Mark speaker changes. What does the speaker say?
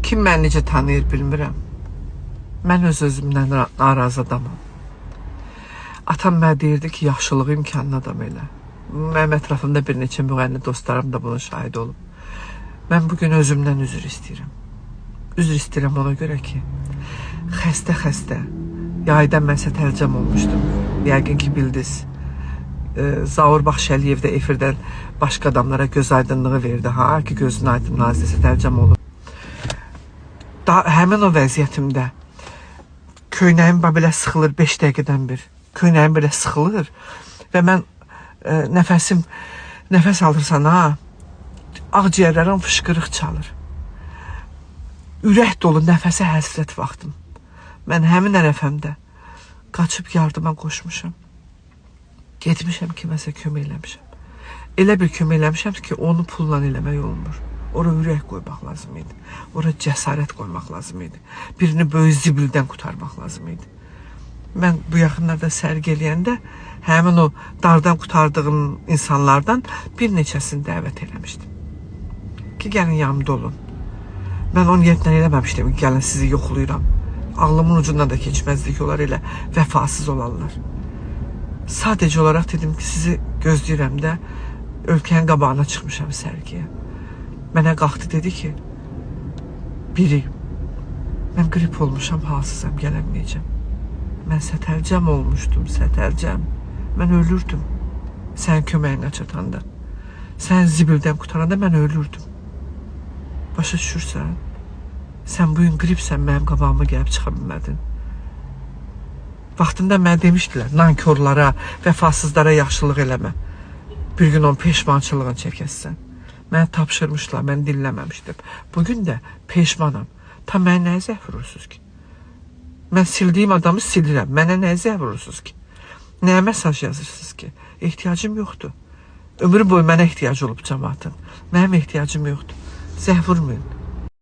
Speaker 1: Kim məni necə tanıyır bilmirəm. Mən öz-özümdən narazı adamam. Atam mənə deyirdi ki, yaxşılığı imkanlı adam elə. Mənim ətrafımda bir neçə müğənni dostlarım da bunun şahidi olub. Mən bugün özümdən üzr istəyirəm. Üzr istəyirəm ona görə ki, xəstə, yayda mən sətəlcəm olmuşdum. Yəqin ki, bildiniz. Zaur Baxşəliyev də efirdən başqa adamlara göz aydınlığı verdi. Ha ki, gözün aydın nazirə sətəlcəm olub. Həmin o vəziyyətimdə köynəyim belə sıxılır 5 dəqiqədən bir. Köynəyim belə sıxılır və mən nəfəs alırsan ha, ağciyərlərim fışqırıq çalır. Ürək dolu nəfəsə həsrət vaxtım. Mən həmin ərəfəmdə qaçıb yardıma qoşmuşam. Getmişəm kiməsə kömək eləmişəm. Elə bir kömək eləmişəm ki, onu pulla eləmək olmur. Ora ürək qoymaq lazım idi. Ora cəsarət qoymaq lazım idi. Birini böyük zibildən qurtarmaq lazım idi. Mən bu yaxınlarda sərgi eləyəndə həmin o dardan qurtardığım insanlardan bir neçəsini dəvət eləmişdim. Ki, gəlin yanımda olun. Mən onu niyyətlə eləməmişdim ki, gəlin sizi yoxlayıram. Ağlımın ucundan da keçməzdi ki, onlar elə vəfasız olarlar. Sadəcə olaraq dedim ki, sizi gözləyirəm də ölkənin qabağına çıxmışam sərgiyə. Mənə qalxdı dedi ki, biri, mən qrip olmuşam, halsızam, gələnməyəcəm. Mən sətəlcəm olmuşdum, sətəlcəm. Mən ölürdüm. Sən köməyinə çatanda. Sən zibildən qutaranda mən ölürdüm. Başa düşürsən? Sən bugün qripsən, mənim qabağıma gəlib çıxa bilmədin. Vaxtında mənə demişdilər, nankorlara, vəfasızlara yaxşılıq eləmə. Bir gün onun peşmançılığını çəkəsən. Mənə tapşırmışlar, mən dinləməmişdim. Bugün də peşmanam. Tam mənə nəyə zəh vurursunuz ki? Mən sildiyim adamı silirəm. Mənə nəyə zəh vurursunuz ki? Nəyə mesaj yazırsınız ki? Ehtiyacım yoxdur. Ömrü boyu mənə ehtiyac olub cəmaatın. Mənim ehtiyacım yoxdur. Zəh vurmayın.